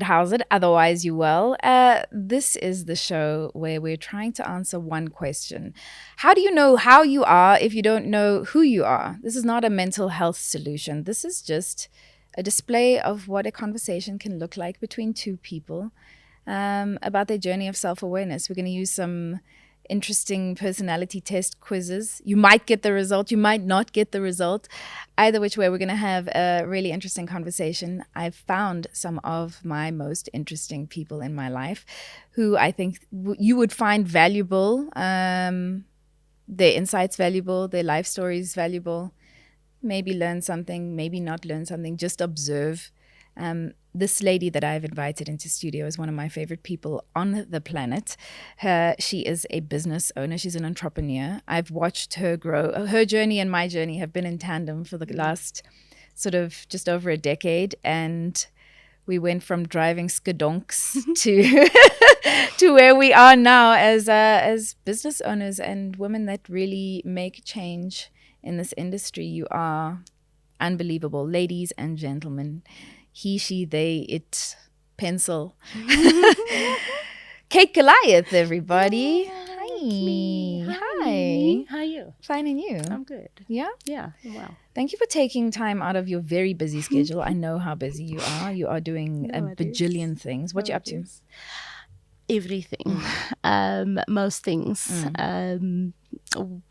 How's it? Otherwise, you well. This is the show where we're trying to answer one question. How do you know how you are if you don't know who you are? This is not a mental health solution. This is just a display of what a conversation can look like between two people about their journey of self-awareness. We're going to use some interesting personality test quizzes. You might get the result, you might not get the result. Either which way, we're going to have a really interesting conversation. I've found some of my most interesting people in my life who I think you would find valuable, their insights valuable, their life stories valuable. Maybe learn something, maybe not learn something, just observe. This lady that I've invited into studio is one of my favorite people on the planet. She is a business owner. She's an entrepreneur. I've watched her grow. Her journey and my journey have been in tandem for the last sort of just over a decade. And we went from driving skadonks to where we are now as business owners and women that really make change in this industry. You are unbelievable, ladies and gentlemen. He, she, they, it, pencil. Kate Goliath, everybody. Hi. Hi. How are you? Fine, and you? I'm good. Yeah? Yeah, well. Thank you for taking time out of your very busy schedule. I know how busy you are. You are doing a bajillion things. What you up to? Everything. Most things.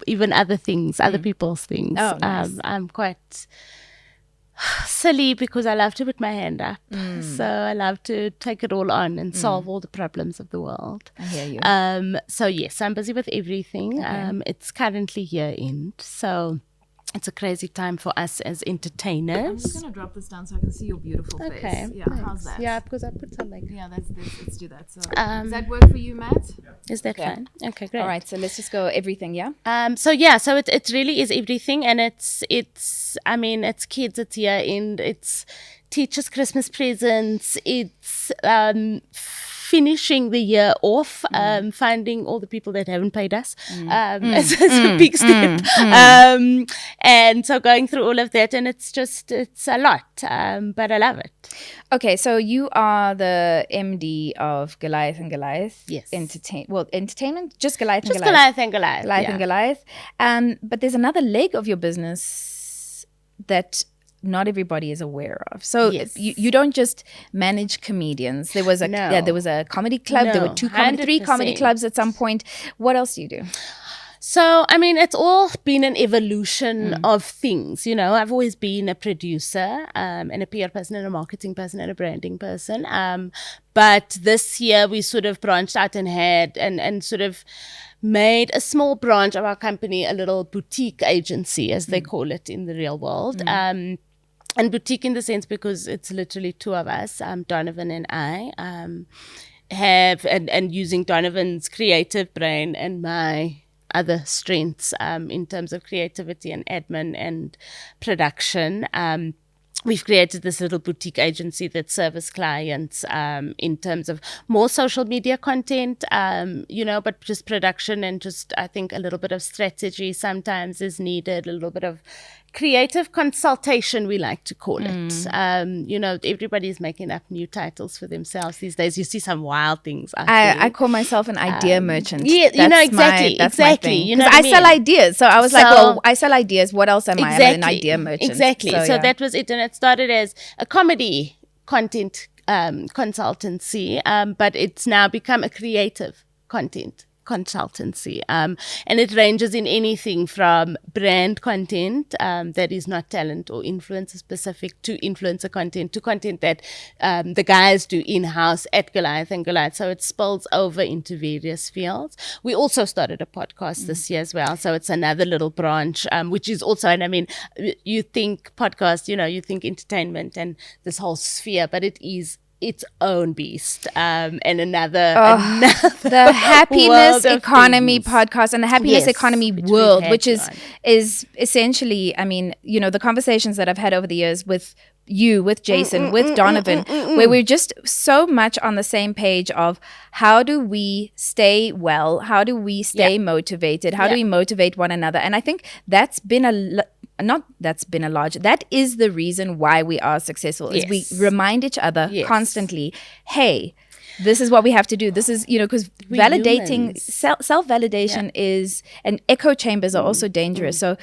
Even other things, other people's things. Oh, nice. I'm quite silly because I love to put my hand up. So I love to take it all on and solve all the problems of the world. I hear you. So yes, I'm busy with everything. Okay. It's currently year end, so it's a crazy time for us as entertainers. I'm just gonna drop this down so I can see your beautiful face. Okay. Yeah, thanks. how's that? Yeah, because I put some makeup. Yeah, let's do that. So does that work for you, Matt? Is that Okay. fine? Okay, great. All right, so let's just go everything, yeah? So it really is everything, and it's kids, it's year end, it's teachers' Christmas presents, it's finishing the year off, finding all the people that haven't paid us. It's a big step. And so going through all of that, and it's a lot, but I love it. Okay, so you are the MD of Goliath and Goliath. Yes. Entertainment? Just Goliath and Just Goliath. Goliath and Goliath. Goliath and Goliath. But there's another leg of your business that not everybody is aware of. So Yes. you don't just manage comedians. There was a comedy club. There were three 100%. comedy clubs at some point. What else do you do? So, it's all been an evolution of things. I've always been a producer and a PR person and a marketing person and a branding person. But this year we sort of branched out and had and sort of made a small branch of our company, a little boutique agency, as they call it in the real world. And boutique in the sense because it's literally two of us, Donovan and I, have and using Donovan's creative brain and my other strengths in terms of creativity and admin and production. We've created this little boutique agency that serves clients in terms of more social media content, but just production and just, I think, a little bit of strategy sometimes is needed, a little bit of creative consultation, we like to call it. Everybody's making up new titles for themselves these days. You see some wild things. I call myself an idea merchant. Yeah, exactly. That's my thing. Because I sell ideas. So I was like, well, I sell ideas. What else am I? I'm an idea merchant. Exactly. So yeah. that was it. And it started as a comedy content consultancy, but it's now become a creative content consultancy, and it ranges in anything from brand content that is not talent or influencer specific to influencer content to content that the guys do in-house at Goliath and Goliath. So it spills over into various fields. We also started a podcast this year as well, so it's another little branch, which is also, and you think podcast, you think entertainment and this whole sphere, but it is its own beast, and another the happiness economy things. Podcast and the happiness economy world, which is essentially, the conversations that I've had over the years with you, with Jason, with Donovan, where we're just so much on the same page of how do we stay well, how do we stay motivated, how do we motivate one another. And I think that's been not that's been a large, that is the reason why we are successful, is we remind each other constantly, hey, this is what we have to do. This is, because validating, self-validation is, and echo chambers are also dangerous. So,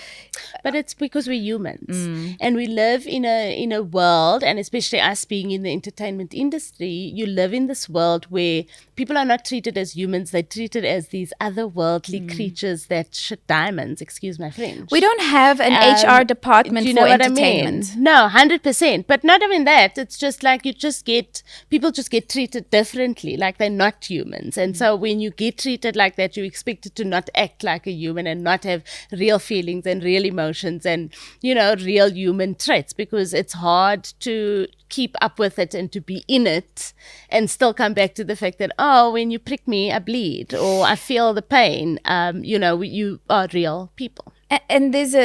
but it's because we're humans and we live in a world, and especially us being in the entertainment industry, you live in this world where people are not treated as humans. They're treated as these otherworldly creatures that shit diamonds, excuse my French. We don't have an HR department for entertainment. I mean? No, 100%. But not even that. It's just like people just get treated differently, like they're not humans. And so when you get treated like that, you're expected to not act like a human and not have real feelings and real emotions and, real human traits, because it's hard to keep up with it and to be in it and still come back to the fact that, when you prick me, I bleed, or I feel the pain. You are real people. And there's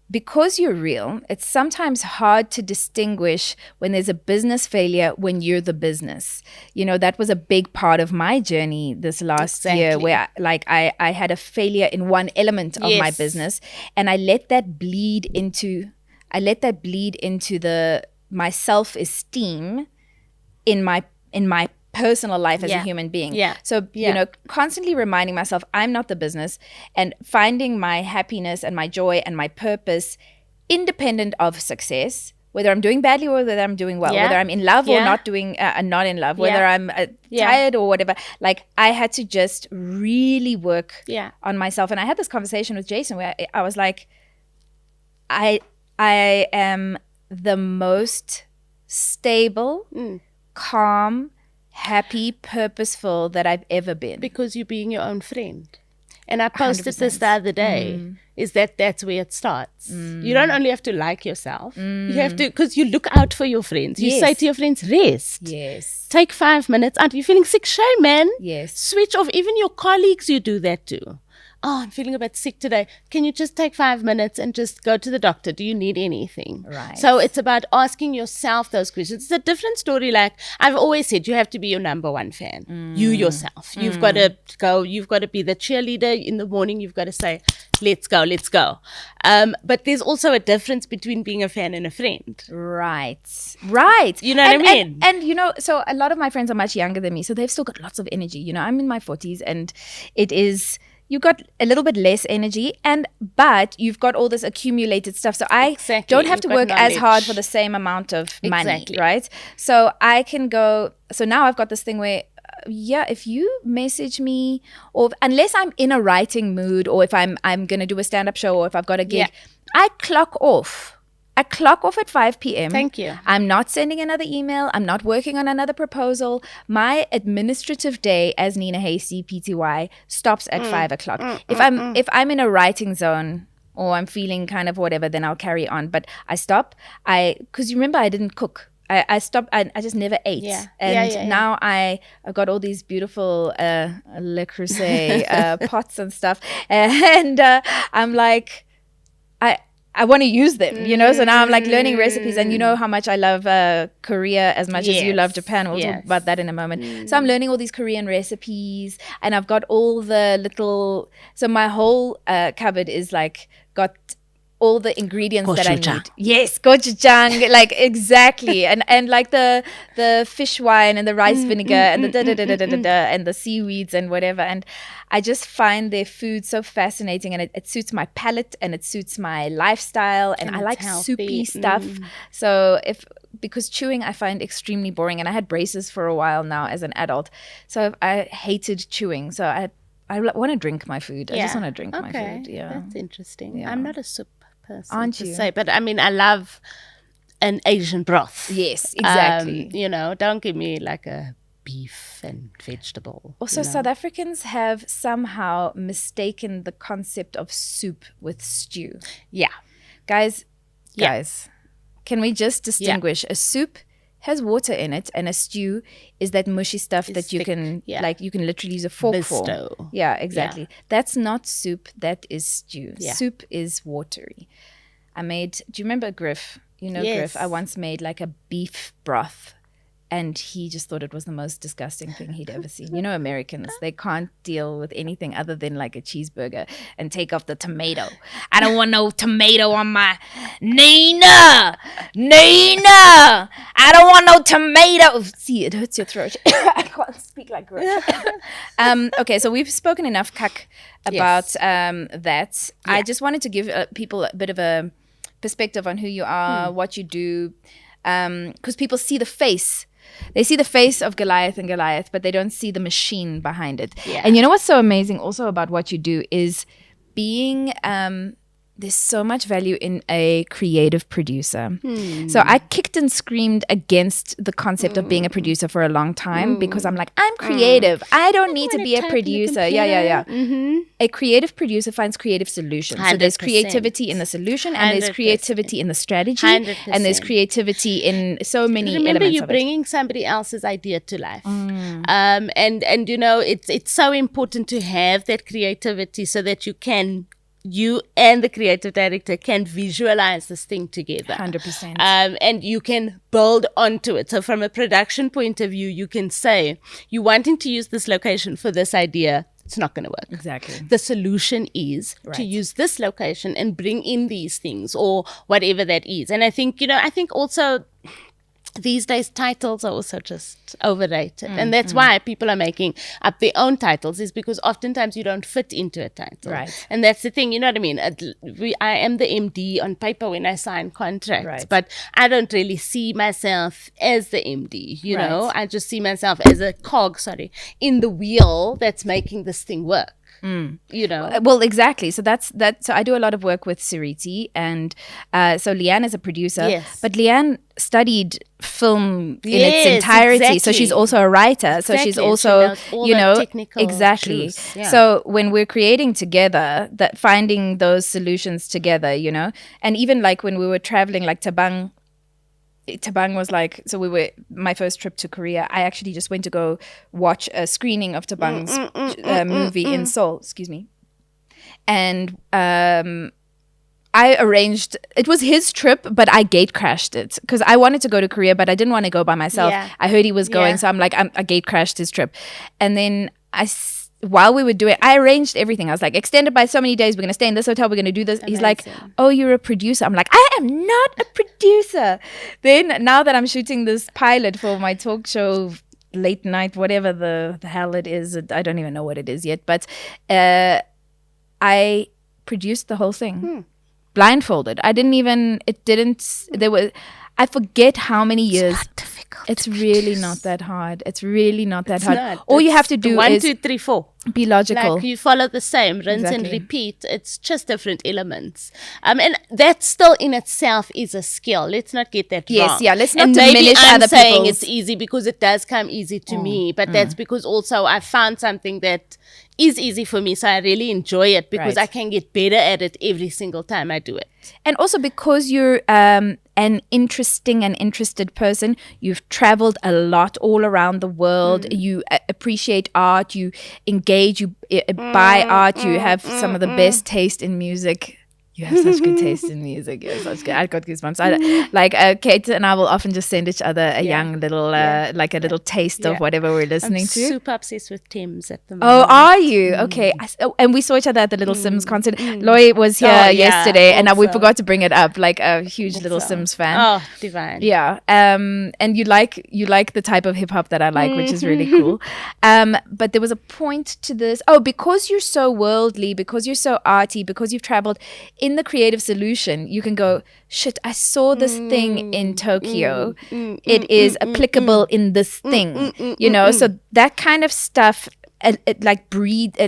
because you're real, it's sometimes hard to distinguish when there's a business failure when you're the business. That was a big part of my journey this last year, where I had a failure in one element of my business, and I let that bleed into my self-esteem in my personal life as a human being. So, constantly reminding myself I'm not the business, and finding my happiness and my joy and my purpose independent of success, whether I'm doing badly or whether I'm doing well, whether I'm in love or not in love, whether I'm tired or whatever. Like, I had to just really work on myself. And I had this conversation with Jason where I was like, I am the most stable, calm, happy, purposeful that I've ever been. Because you're being your own friend. And I posted 100%. This the other day, is that's where it starts. You don't only have to like yourself. You have to, because you look out for your friends. You say to your friends, rest. Yes. Take 5 minutes. Aren't you feeling sick? Shame, man. Yes. Switch off. Even your colleagues, you do that too. I'm feeling a bit sick today. Can you just take 5 minutes and just go to the doctor? Do you need anything? Right. So it's about asking yourself those questions. It's a different story. Like I've always said, you have to be your number one fan. You yourself. You've got to go. You've got to be the cheerleader in the morning. You've got to say, let's go, let's go. But there's also a difference between being a fan and a friend. Right. You know what I mean? And so a lot of my friends are much younger than me, so they've still got lots of energy. I'm in my 40s, and it is... You've got a little bit less energy, but you've got all this accumulated stuff. So I don't have to work as hard for the same amount of money, right? So I can go. So now I've got this thing where, if you message me, or unless I'm in a writing mood, or if I'm going to do a stand-up show, or if I've got a gig, I clock off. at 5 p.m. Thank you. I'm not sending another email. I'm not working on another proposal. My administrative day as Nina Hastie, PTY, stops at 5 o'clock. If I'm in a writing zone or I'm feeling kind of whatever, then I'll carry on. But I stop. Because you remember I didn't cook. I stopped. I just never ate. Now I've got all these beautiful Le Creuset pots and stuff, and I'm like, I want to use them, you know. So now I'm like learning recipes, and you know how much I love Korea as much as you love Japan. We'll talk about that in a moment. So I'm learning all these Korean recipes, and I've got all the little. So my whole cupboard is like got all the ingredients that I need. Yes, gochujang, like exactly, and like the fish wine and the rice vinegar and the and the seaweeds and whatever. And I just find their food so fascinating, and it suits my palate and it suits my lifestyle, and I like soupy stuff. So because chewing I find extremely boring, and I had braces for a while now as an adult, so I hated chewing. So I want to drink my food. I just want to drink my food. Yeah, that's interesting. I'm not a soup person, aren't you? But I mean, I love an Asian broth. Yes, exactly. You know, don't give me like a beef and vegetable. Also, South Africans have somehow mistaken the concept of soup with stew. Yeah. Guys, can we just distinguish? A soup has water in it, and a stew is that mushy stuff that you can you can literally use a fork for. Yeah, exactly. Yeah. That's not soup, that is stew. Yeah. Soup is watery. Do you remember Griff? You know Griff? I once made like a beef broth. And he just thought it was the most disgusting thing he'd ever seen. You know, Americans, they can't deal with anything other than like a cheeseburger and take off the tomato. I don't want no tomato on my Nina. I don't want no tomato. See, it hurts your throat. I can't speak like that. Okay, so we've spoken enough, Kak, about that. Yeah. I just wanted to give people a bit of a perspective on who you are, what you do, because people see the face. They see the face of Goliath and Goliath, but they don't see the machine behind it. Yeah. And you know what's so amazing also about what you do is being there's so much value in a creative producer. So I kicked and screamed against the concept of being a producer for a long time because I'm like, I'm creative. I don't need to be a producer. Yeah. A creative producer finds creative solutions. 100%. So there's creativity in the solution, and 100%. There's creativity in the strategy, 100%. And there's creativity in so many elements of it. Remember, you're bringing somebody else's idea to life. And you know, it's so important to have that creativity so that you and the creative director can visualize this thing together. 100%. And you can build onto it. So from a production point of view, you can say, you're wanting to use this location for this idea. It's not going to work. Exactly. The solution is to use this location and bring in these things or whatever that is. And I think, I think also these days titles are also just overrated. And that's why people are making up their own titles, is because oftentimes you don't fit into a title. Right. And that's the thing, you know what I mean? I am the MD on paper when I sign contracts, but I don't really see myself as the MD, you know? I just see myself as a cog, in the wheel that's making this thing work. You know, well, exactly. So that's so I do a lot of work with Sariti, and so Leanne is a producer, but Leanne studied film in its entirety. Exactly. So she's also a writer. So she's also, exactly. Yeah. So when we're creating together, that finding those solutions together, and even like when we were traveling, like Tabang was like, so my first trip to Korea, I actually just went to go watch a screening of Tabang's movie in Seoul, and I arranged, it was his trip, but I gate crashed it because I wanted to go to Korea, but I didn't want to go by myself. I heard he was going, so I'm like, I gate crashed his trip. And then while we were doing, I arranged everything. I was like, extended by so many days. We're going to stay in this hotel. We're going to do this. Amazing. He's like, oh, you're a producer. I'm like, I am not a producer. Then now that I'm shooting this pilot for my talk show, late night, whatever the hell it is, I don't even know what it is yet. But I produced the whole thing blindfolded. I forget how many years. It's really not that hard. It's really not that hard. Not. All you have to do is 1, 2, 3, 4. Be logical. Like you follow the same, rinse and repeat. It's just different elements. And that still in itself is a skill. Let's not get that wrong. Let's not diminish other people's. I'm saying it's easy because it does come easy to me, but that's because also I found something that is easy for me, so I really enjoy it because I can get better at it every single time I do it. And also because you're an interesting and interested person, you've traveled a lot all around the world, you appreciate art, you engage, you buy art, you have some of the best taste in music. You have such good taste in music. You're such good. I got goosebumps. Kate and I will often just send each other a young little, like a little taste of whatever we're listening to. I'm super obsessed with Thames at the moment. Oh, are you? Okay. And we saw each other at the Little Sims concert. Loy was here yesterday, and we forgot to bring it up. Like a huge Little Sims fan. Oh, divine. Yeah. And you like the type of hip hop that I like, which is really cool. But there was a point to this. Oh, because you're so worldly, because you're so arty, because you've traveled. In the creative solution, you can go, shit, I saw this thing in Tokyo. It is applicable in this thing, So that kind of stuff, it like bleeds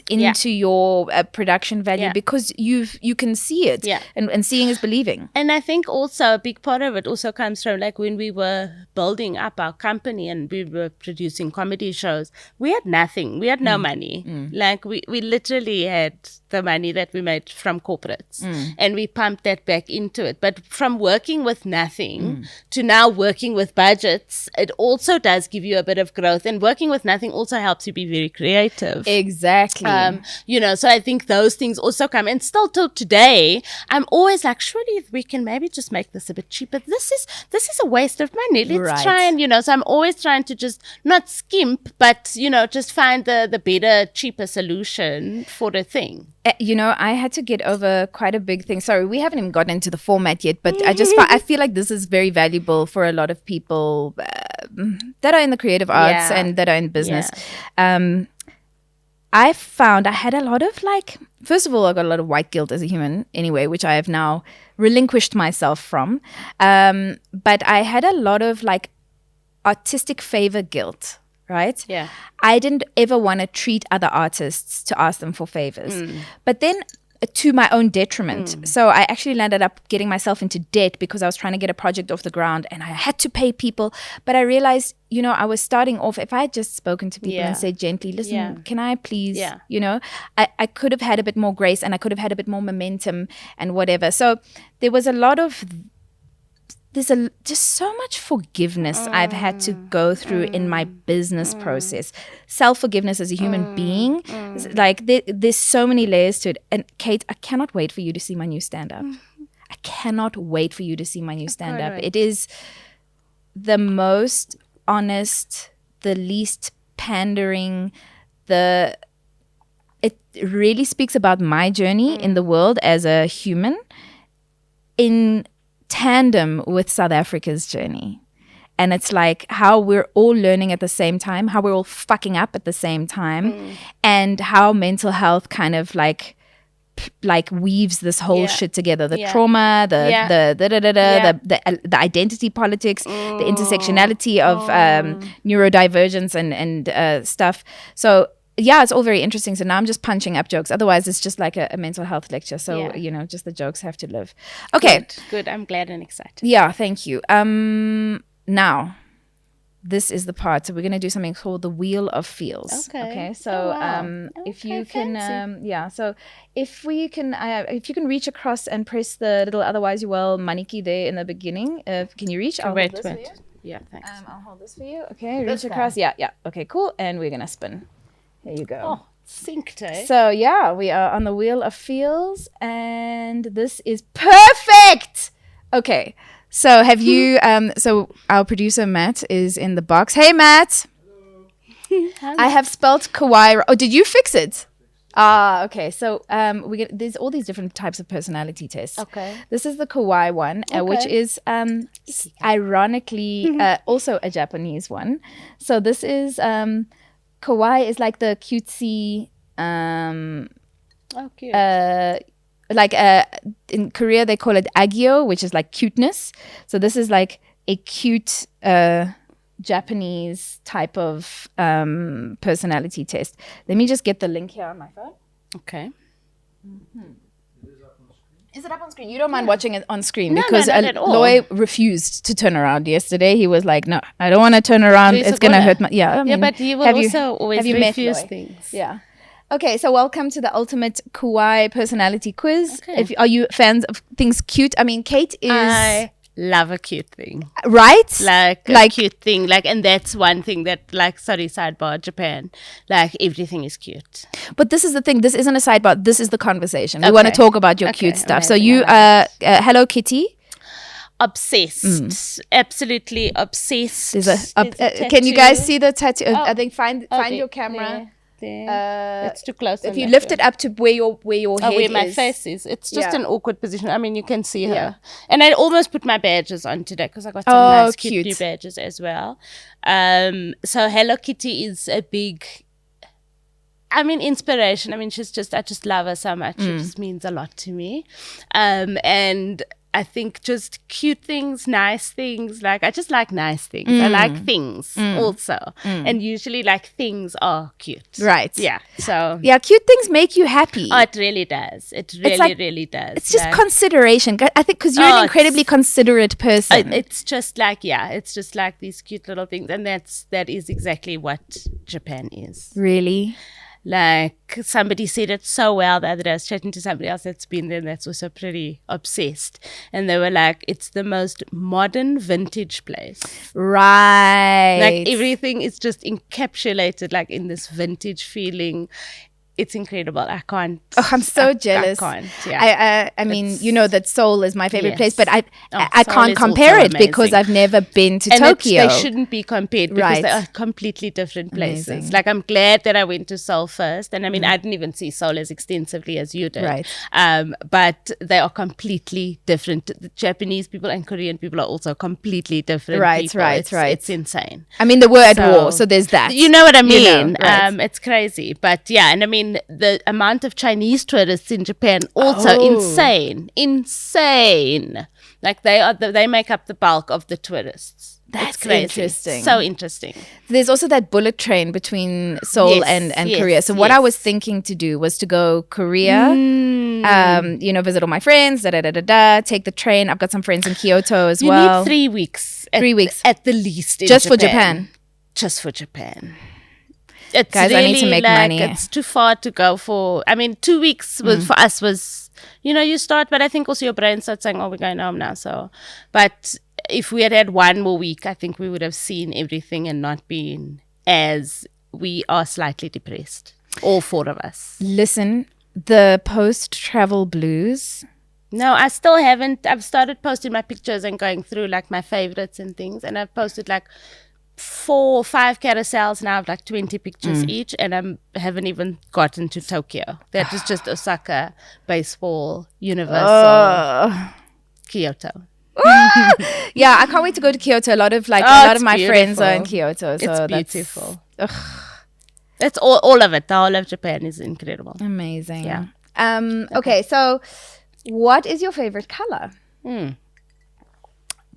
into your production value because you can see it, and seeing is believing. And I think also a big part of it also comes from like when we were building up our company and we were producing comedy shows, we had nothing, we had no money. Like we literally had the money that we made from corporates and we pumped that back into it. But from working with nothing to now working with budgets, it also does give you a bit of growth, and working with nothing also helps you be very creative. Exactly. So I think those things also come. And still till today, I'm always like, surely we can maybe just make this a bit cheaper. This is a waste of money. Let's try and, so I'm always trying to just not skimp, but, just find the better, cheaper solution for the thing. I had to get over quite a big thing. Sorry, we haven't even gotten into the format yet, but I feel like this is very valuable for a lot of people that are in the creative arts and that are in business. Yeah. I found I had a lot of first of all, I got a lot of white guilt as a human anyway, which I have now relinquished myself from. But I had a lot of artistic favor guilt. Right? Yeah. I didn't ever want to treat other artists to ask them for favors. But then to my own detriment. So I actually landed up getting myself into debt because I was trying to get a project off the ground and I had to pay people. But I realized, I was starting off, if I had just spoken to people and said gently, listen, can I please, I could have had a bit more grace and I could have had a bit more momentum and whatever. So there was a lot of just so much forgiveness I've had to go through in my business process. Self-forgiveness as a human being. There's so many layers to it. And Kate, I cannot wait for you to see my new stand-up. I cannot wait for you to see my new stand-up. It is the most honest, the least pandering, it really speaks about my journey in the world as a human in tandem with South Africa's journey. And it's how we're all learning at the same time, how we're all fucking up at the same time, and how mental health kind of weaves this whole shit together. The trauma, the identity politics, the intersectionality of neurodivergence and stuff. So it's all very interesting. So now I'm just punching up jokes. Otherwise, it's just like a mental health lecture. So, just the jokes have to live. Okay. Good. I'm glad and excited. Yeah, thank you. Now, this is the part. So we're going to do something called the Wheel of Feels. Okay. So if you can, so if you can reach across and press the little otherwise you will maniki there in the beginning. Can you reach? I'll wait. hold this for you. Yeah, thanks. I'll hold this for you. Okay, reach across. Yeah. Okay, cool. And we're going to spin. There you go. Oh, synced, eh? So, we are on the Wheel of Feels, and this is perfect! Okay, so have you, so our producer, Matt, is in the box. Hey, Matt! Hello. I have spelt kawaii. Oh, did you fix it? Okay. So there's all these different types of personality tests. Okay. This is the kawaii one, which is ironically also a Japanese one. So this is... kawaii is like the cutesy, cute. In Korea they call it agyo, which is like cuteness. So this is like a cute Japanese type of personality test. Let me just get the link here on my phone. Okay. Mm-hmm. Is it up on screen? You don't mind watching it on screen? No, because not at all. Loy refused to turn around yesterday. He was like, no, I don't want to turn around. It's going to hurt my... Yeah, I mean, but he will also always refuse things. Yeah. Okay, so welcome to the ultimate kawaii personality quiz. Okay. Are you fans of things cute? I mean, Kate is... I love a cute thing. Right? Like a cute thing. And that's one thing that, sidebar, Japan, everything is cute. But this is the thing. This isn't a sidebar. This is the conversation. We want to talk about your cute stuff. Amazing. So you, Hello Kitty. Obsessed. Absolutely obsessed. Can you guys see the tattoo? I think find your camera. It's too close. If you lift it up to where your head where my is. face is, it's just an awkward position. I mean, you can see her. And I almost put my badges on today because I got some nice cute new badges as well. So Hello Kitty is a big, inspiration. I just love her so much. It just means a lot to me. And I think just cute things, nice things. I just like nice things. I like things also. And usually things are cute. Right. Yeah. So. Yeah, cute things make you happy. Oh, it really does. It really, really does. It's just consideration. I think because you're an incredibly considerate person. It's just it's just these cute little things. And that is exactly what Japan is. Really? Like somebody said it so well the other day. I was chatting to somebody else that's been there and that's also pretty obsessed. And they were like, it's the most modern vintage place. Right. Like everything is just encapsulated like in this vintage feeling. It's incredible. I can't. Oh, I'm so jealous. I can't. Yeah. I mean, you know that Seoul is my favorite Yes. place, but I Seoul can't is compare also it because amazing. I've never been to And Tokyo. they shouldn't be compared because they Right. are completely different places. Amazing. Like I'm glad that I went to Seoul first, and I mean I didn't even see Seoul as extensively as you did. Right. But they are completely different. The Japanese people and Korean people are also completely different. Right, people. right, right. It's insane. I mean, we're at So- war, so there's that. You know what I You mean? know, right. It's crazy, but yeah, and I mean the amount of Chinese tourists in Japan also Oh. insane. Like they make up the bulk of the tourists. That's It's crazy. interesting. So interesting. There's also that bullet train between Seoul Yes, and yes, Korea. So what I yes. was thinking to do was to go Korea, visit all my friends, take the train. I've got some friends in Kyoto as You well. need 3 weeks. 3 weeks. at the least. In Just for Japan. Just for Japan. It's Guys, I need to really make like, money. It's too far to go for. I mean, 2 weeks for us was, you start, but I think also your brain starts saying, oh, we're going home now. So, but if we had one more week, I think we would have seen everything and not been as we are slightly depressed. All 4 of us. Listen, the post-travel blues. No, I still haven't. I've started posting my pictures and going through like my favorites and things. And I've posted like 4 or 5 carousels now of like 20 pictures each. And I haven't even gotten to Tokyo. That is just Osaka, baseball, Universal, Kyoto. Yeah, I can't wait to go to Kyoto. A lot of my it's friends are in beautiful. Kyoto. So It's that's beautiful. It's all of it. The whole of Japan is incredible. amazing. Yeah. Okay, so what is your favorite color?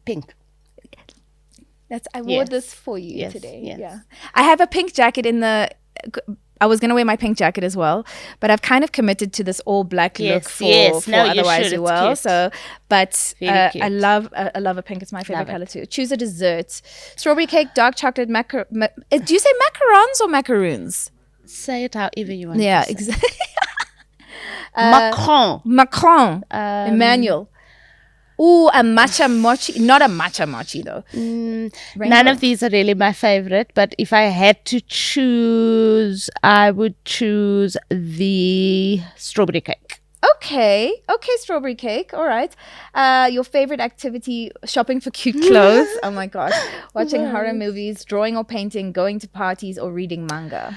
Pink. I wore Yes. this for you Yes, today. yes. Yeah. I have a pink jacket I was going to wear my pink jacket as well, but I've kind of committed to this all black look Yes, for yes. No, you otherwise should. you It's will. cute. So, but Very cute. I love a pink. It's my favorite Love it. color too. Choose a dessert: strawberry cake, dark chocolate, do you say macarons or macaroons? Say it however you want. Yeah, to say. exactly. Macron. Macron, Emmanuel. Ooh, a matcha mochi. Not a matcha mochi though. None of these are really my favorite, but if I had to choose, I would choose the strawberry cake. Okay, strawberry cake. All right. Your favorite activity: shopping for cute clothes. Oh my gosh, watching horror movies, drawing or painting, going to parties, or reading manga.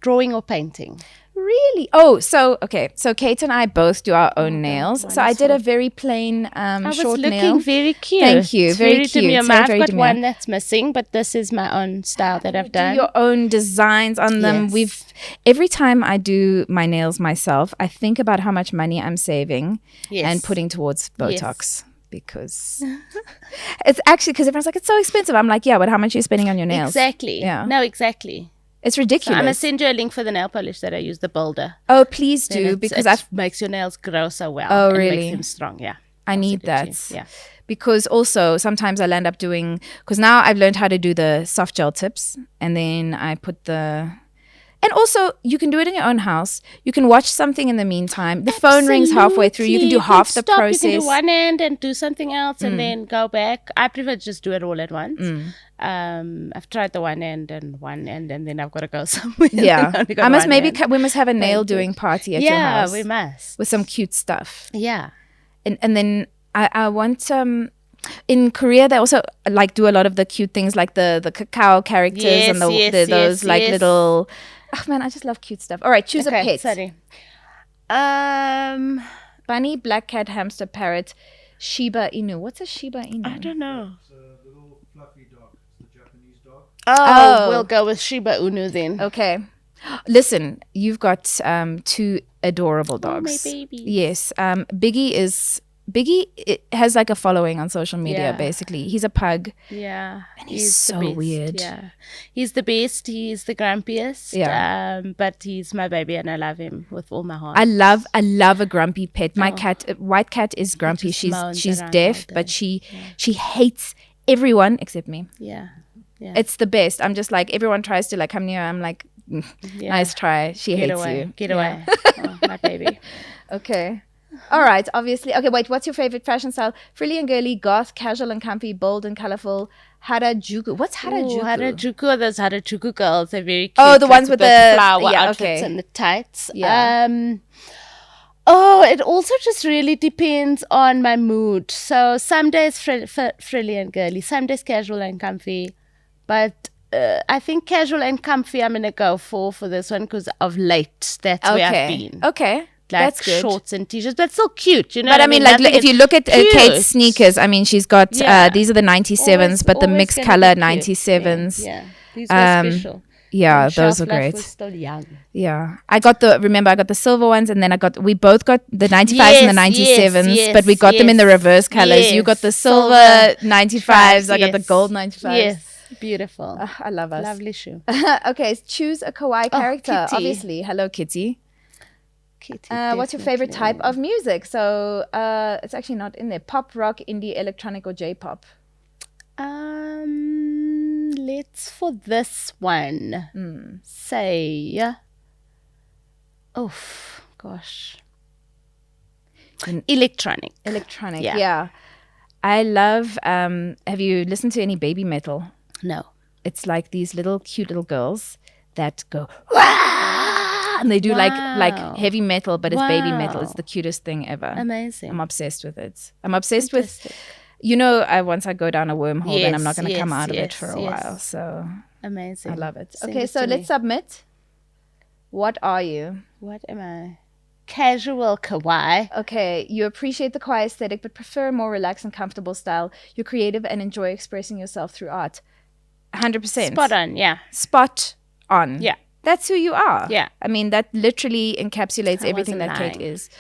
Drawing or painting. Really? Oh, so Kate and I both do our own nails. So I did a very plain I was short looking nail. very cute. Thank you, very cute. demure. Very, I've very got demure. one that's missing, but this is my own style that I've Do done. your own designs on them. Yes. Every time I do my nails myself, I think about how much money I'm saving Yes. and putting towards Botox. Because it's actually, because everyone's like, it's so expensive. I'm like, yeah, but how much are you spending on your nails? Exactly. Yeah. No, exactly. It's So I'm ridiculous. gonna send you a link for the nail polish that I use, the Boulder. Oh, please Then do, it's- because it makes your nails grow so well. Oh, and really? makes them strong. Yeah. I need Send it to that. you. Yeah. Because also sometimes I'll end up doing, because now I've learned how to do the soft gel tips, and then I put and also you can do it in your own house. You can watch something in the meantime. The phone rings halfway through. You can do half the stop. process. You can do one end and do something else and then go back. I prefer to just do it all at once. I've tried the one end and then I've got to go somewhere. Yeah. Only got I must one end. we must have a nail Thank you. doing party at your Yeah, house we must. with some cute stuff. Yeah. And then I want in Korea they also like do a lot of the cute things like the cacao characters and those like yes. little. Oh man, I just love cute stuff. All right, choose a Okay, pet. sorry. Bunny, black cat, hamster, parrot, Shiba Inu. What's a Shiba Inu? I don't know. It's a little fluffy dog. It's the Japanese dog. Oh, we'll go with Shiba Inu then. Okay. Listen, you've got 2 adorable dogs. my babies. Yes. Biggie has like a following on social media, Yeah. basically. He's a pug. Yeah. he's the so best. weird. Yeah. He's the best. He's the grumpiest. Yeah. But he's my baby and I love him with all my heart. I love a grumpy pet. My cat, white cat, is grumpy. just moans She's around deaf, all but day. she hates everyone except me. Yeah. Yeah. It's the best. I'm just like, everyone tries to like come near. I'm like, Yeah. nice try. She Get hates away. you. Get Yeah. away. Oh, my baby. Okay. All right. Obviously. Okay. Wait. What's your favorite fashion style? Frilly and girly, goth, casual and comfy, bold and colorful. Harajuku. What's Harajuku? Ooh, Harajuku. Those Harajuku girls. They're very cute. Oh, the like ones with the flower yeah, outfits okay. and the tights. Yeah. Oh, it also just really depends on my mood. So some days frilly and girly, some days casual and comfy. But I think casual and comfy I'm going to go for this one because of late. That's where I've been. Okay. Like That's good. shorts and t-shirts, but still cute, you know. But I mean, like, if you look at cute. Kate's sneakers, I mean, she's got Yeah. these are the 97s, but the Always mixed gonna color be cute. 97s. Yeah. These were special. Yeah, And those shelf are life great. was still young. Yeah, I got the silver ones, and then we both got the 95s and the 97s, but we got them in the reverse colors. You got the silver 95s, I got the gold 95s. Yes, beautiful. I love us. Lovely shoe. Okay, choose a kawaii character. Kitty. Obviously, hello Kitty. Kitty, What's your favorite type definitely. of music? So it's actually not in there. Pop, rock, indie, electronic, or J-pop? Let's for this one say, oh gosh, electronic. Electronic. Yeah. Yeah. I love. Have you listened to any baby metal? No. It's like these little cute little girls that go "Wah!" and they do like heavy metal, but it's baby metal. It's the cutest thing ever. Amazing. I'm obsessed with it. I'm obsessed with. You know, once I go down a wormhole, then I'm not going to come out of it for a while. So amazing. I love it. Send Okay, it so to let's me. submit. What are you? What am I? Casual kawaii. Okay, you appreciate the kawaii aesthetic, but prefer a more relaxed and comfortable style. You're creative and enjoy expressing yourself through art. 100%. Spot on. Yeah. Spot on. Yeah. That's who you are. Yeah. I mean, that literally encapsulates everything that wasn't Kate lying. is.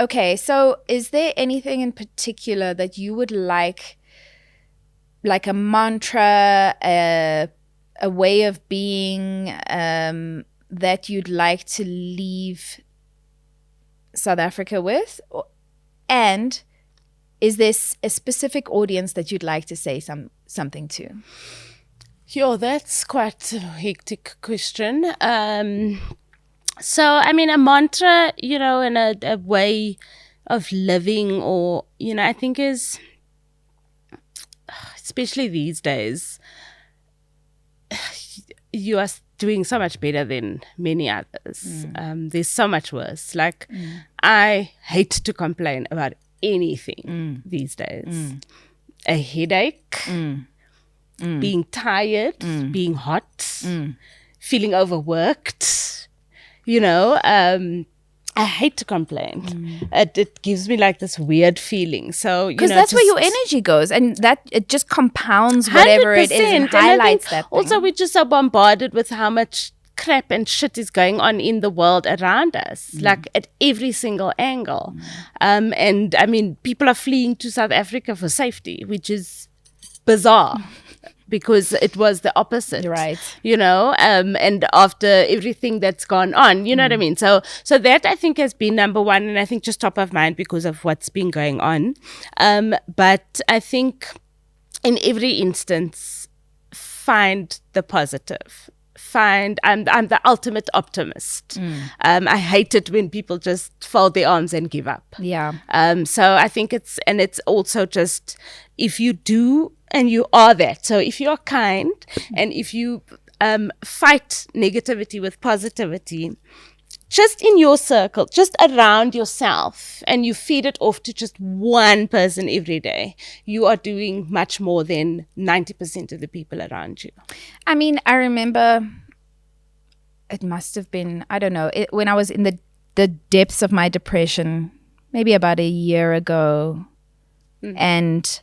Okay, so is there anything in particular that you would like a mantra, a way of being that you'd like to leave South Africa with? And is there a specific audience that you'd like to say something to? Yo, that's quite a hectic question. So, I mean, a mantra, you know, and a way of living, or, you know, I think is, especially these days, you are doing so much better than many others. There's so much worse. Like, I hate to complain about anything these days. A headache, being tired, being hot, feeling overworked, you know, I hate to complain. It gives me like this weird feeling. So, you know, Because that's where your energy goes, and that it just compounds whatever it is and 100%. And I highlights think that thing. also, we're just so bombarded with how much crap and shit is going on in the world around us, like at every single angle. And I mean, people are fleeing to South Africa for safety, which is bizarre. Because it was the opposite, Right. you know, and after everything that's gone on, you know what I mean? So that I think has been number one, and I think just top of mind because of what's been going on. But I think in every instance, find the positive. I'm the ultimate optimist. I hate it when people just fold their arms and give up. Yeah. So I think it's also just, if you do and you are that. So if you're kind and if you fight negativity with positivity, just in your circle, just around yourself, and you feed it off to just one person every day, you are doing much more than 90% of the people around you. I mean, I remember it must have been, I don't know, when I was in the depths of my depression, maybe about a year ago, and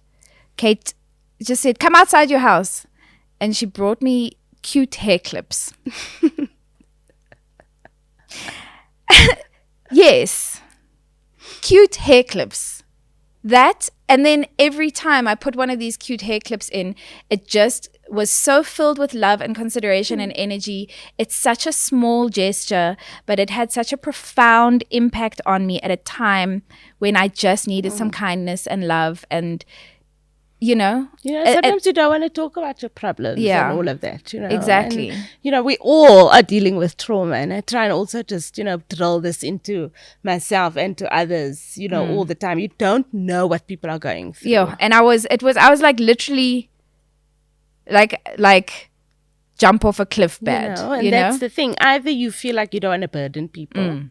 Kate just said, come outside your house. And she brought me cute hair clips. Yes. Cute hair clips. That, and then every time I put one of these cute hair clips in, it just was so filled with love and consideration and energy. It's such a small gesture, but it had such a profound impact on me at a time when I just needed some kindness and love. And Sometimes you don't want to talk about your problems Yeah. and all of that, Exactly. And, we all are dealing with trauma, and I try and also just, drill this into myself and to others, all the time. You don't know what people are going through. Yeah, and I was like literally like jump off a cliff bad. And that's the thing. Either you feel like you don't want to burden people,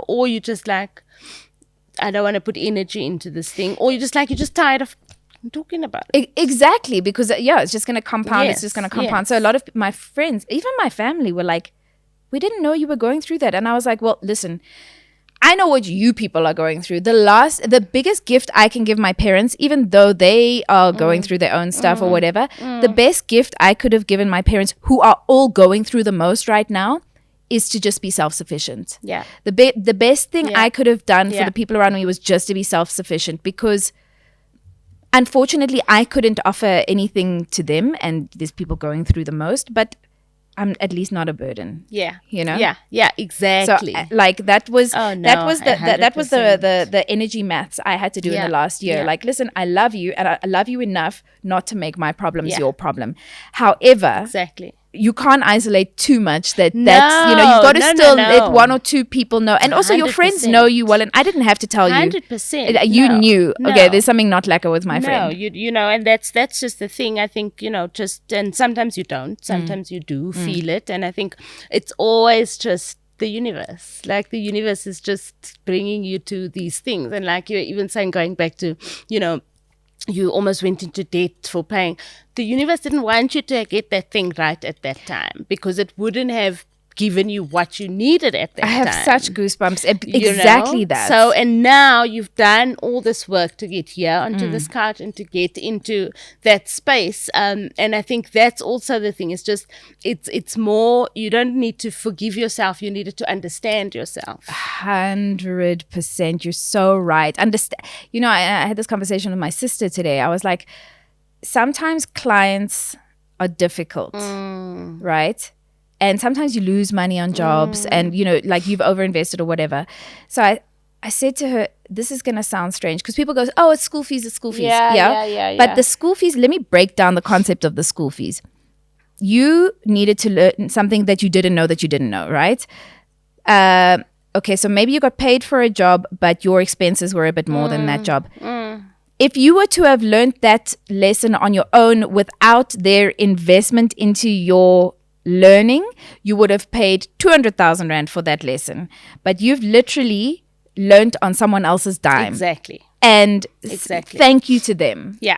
or you just like, I don't want to put energy into this thing, or you're just tired of talking about it. Exactly, because it's just going to compound. Yes, it's just going to compound. yes. So a lot of my friends, even my family, were like, we didn't know you were going through that. And I was like, well, listen, I know what you people are going through. The biggest gift I can give my parents, even though they are going through their own stuff or whatever, the best gift I could have given my parents, who are all going through the most right now, is to just be self-sufficient. Yeah. The best thing I could have done for Yeah. the people around me was just to be self-sufficient, because unfortunately I couldn't offer anything to them, and there's people going through the most, but I'm at least not a burden. Yeah. Yeah, exactly. So that was Oh, no, that was the 100%. the energy maths I had to do in Yeah, the last year. yeah. Like, listen, I love you, and I love you enough not to make my problems your problem. However, Exactly. you can't isolate too much. That's you've No, got to no, still no, let no. one or two people know, and also your friends 100%. know you well. And I didn't have to tell you. 100%. You No, knew. no. Okay, there's something not like it with my No, friend. and that's just the thing. I think, and sometimes you don't, sometimes you do feel it. And I think it's always just the universe. Like, the universe is just bringing you to these things. And like you're even saying, going back to, you almost went into debt for paying. The universe didn't want you to get that thing right at that time, because it wouldn't have given you what you needed at that I have time. such goosebumps. You Exactly know? that. So, and now you've done all this work to get here onto this couch and to get into that space. And I think that's also the thing. It's just, it's more, you don't need to forgive yourself. You needed to understand yourself. 100%. You're so right. Understand. I had this conversation with my sister today. I was like, sometimes clients are difficult, right? And sometimes you lose money on jobs and, like you've overinvested or whatever. So I said to her, this is going to sound strange, because people go, oh, it's school fees, it's school fees. Yeah. But the school fees, let me break down the concept of the school fees. You needed to learn something that you didn't know, right? Okay, so maybe you got paid for a job, but your expenses were a bit more than that job. If you were to have learned that lesson on your own without their investment into your learning, you would have paid 200,000 Rand for that lesson. But you've literally learned on someone else's dime. Exactly. And Exactly. thank you to them. Yeah.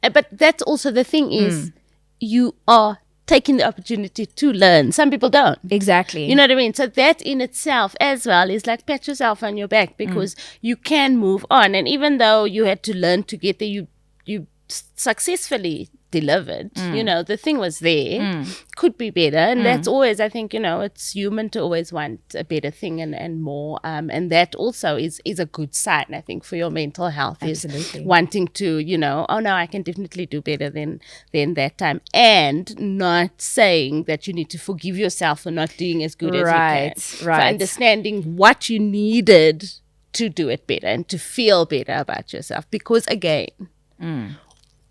But that's also the thing is, you are taking the opportunity to learn. Some people don't. Exactly. You know what I mean? So that in itself as well is like, pat yourself on your back, because you can move on. And even though you had to learn to get there, you successfully delivered. The thing was there. Could be better. And that's always, I think, it's human to always want a better thing and more. And that also is a good sign, I think, for your mental health. Absolutely. Is wanting to, oh no, I can definitely do better than that time. And not saying that you need to forgive yourself for not doing as good as you can. Right. For understanding what you needed to do it better and to feel better about yourself. Because again,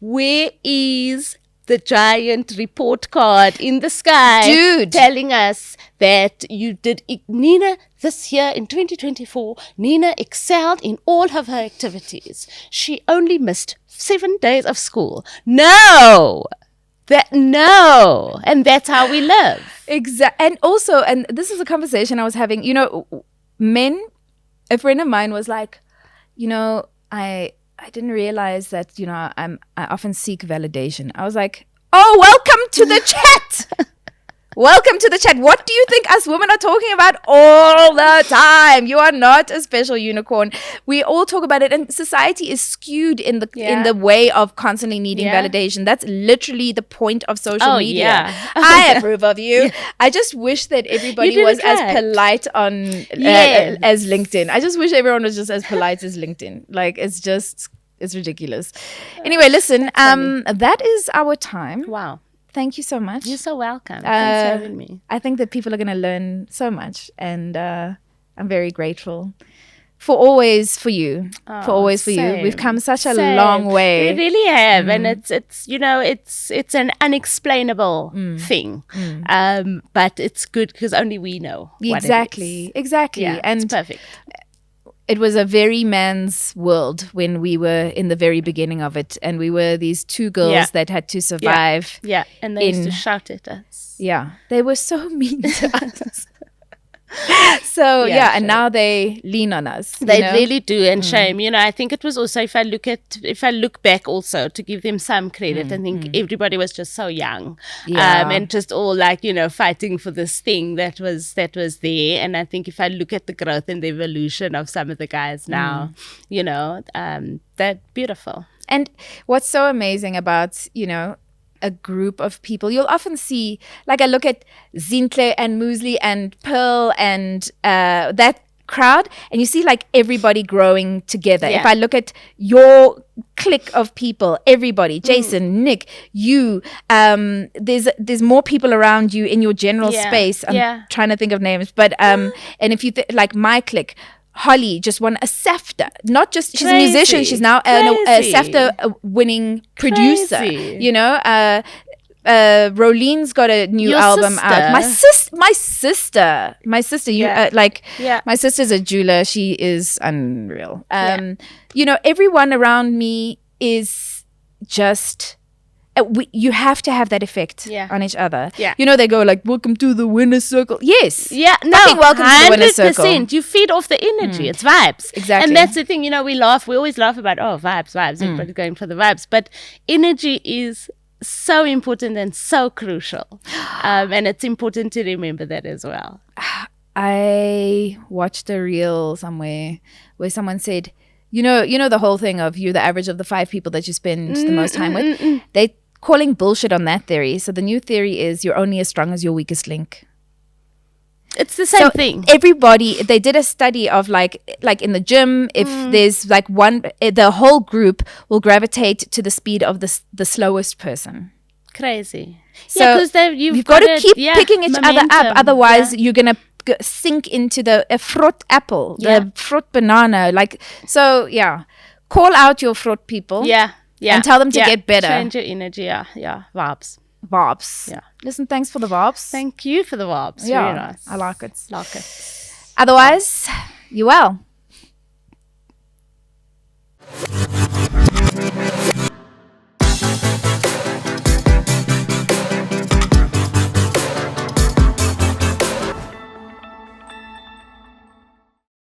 where is the giant report card in the sky, Dude, telling us that you did, Nina, this year in 2024, Nina excelled in all of her activities. She only missed 7 days of school. No! And that's how we live. Exactly. And also, and this is a conversation I was having, a friend of mine was like, I didn't realize that, I often seek validation. I was like, oh, welcome to the chat. Welcome to the chat. What do you think us women are talking about all the time? You are not a special unicorn. We all talk about it, and society is skewed in the way of constantly needing validation. That's literally the point of social media. Yeah. I approve of you. I just wish that everybody was as polite on as LinkedIn. I just wish everyone was just as polite as LinkedIn. Like, it's ridiculous. Anyway, listen, that is our time. Wow. Thank you so much. You're so welcome. Thanks for having me. I think that people are going to learn so much, and I'm very grateful for always for you. For always for you. Same, We've come such a same. long way. We really have, and it's you know it's an unexplainable thing, but it's good because only we know. Exactly. Yeah, And it's perfect. it was a very man's world when we were in the very beginning of it, and we were these two girls that had to survive. Yeah, and they used to shout at us. Yeah, they were so mean to us. So and now they lean on us. They really do, and shame. You know, I think it was also if I look back also to give them some credit, I think everybody was just so young, and just all like fighting for this thing that was there. And I think if I look at the growth and the evolution of some of the guys now, they're beautiful. And what's so amazing about a group of people, you'll often see, like I look at Zintle and Muesli and Pearl and that crowd, and you see like everybody growing together. If I look at your clique of people, everybody, Jason, Nick, you, there's more people around you in your general space. I'm trying to think of names, but and if you like my clique, Holly just won a SAFTA. Not just she's a musician; she's now a SAFTA winning producer. Rolene's got a new album out. My sister. My sister's a jeweler. She is unreal. Everyone around me is just. You have to have that effect on each other. Yeah. They go like, welcome to the winner's circle. Yes. Yeah. No, welcome to the winner's circle. 100%. You feed off the energy. It's vibes. Exactly. And that's the thing, we always laugh about, vibes. Everybody's going for the vibes. But energy is so important and so crucial. And it's important to remember that as well. I watched a reel somewhere where someone said, the whole thing of you're the average of the 5 people that you spend the most time with. They calling bullshit on that theory. So the new theory is you're only as strong as your weakest link. It's the same thing. Everybody, they did a study of like in the gym, if there's like the whole group will gravitate to the speed of the slowest person. Crazy. So because you've got to keep picking each other up. Otherwise, you're going to sink into the fruit apple, the fruit banana. Call out your fruit people. Yeah. And tell them to get better. Change your energy. Yeah. Vibes. Yeah. Listen, thanks for the vibes. Thank you for the vibes. Yeah. Very nice. I like it. Like it. Otherwise, you well.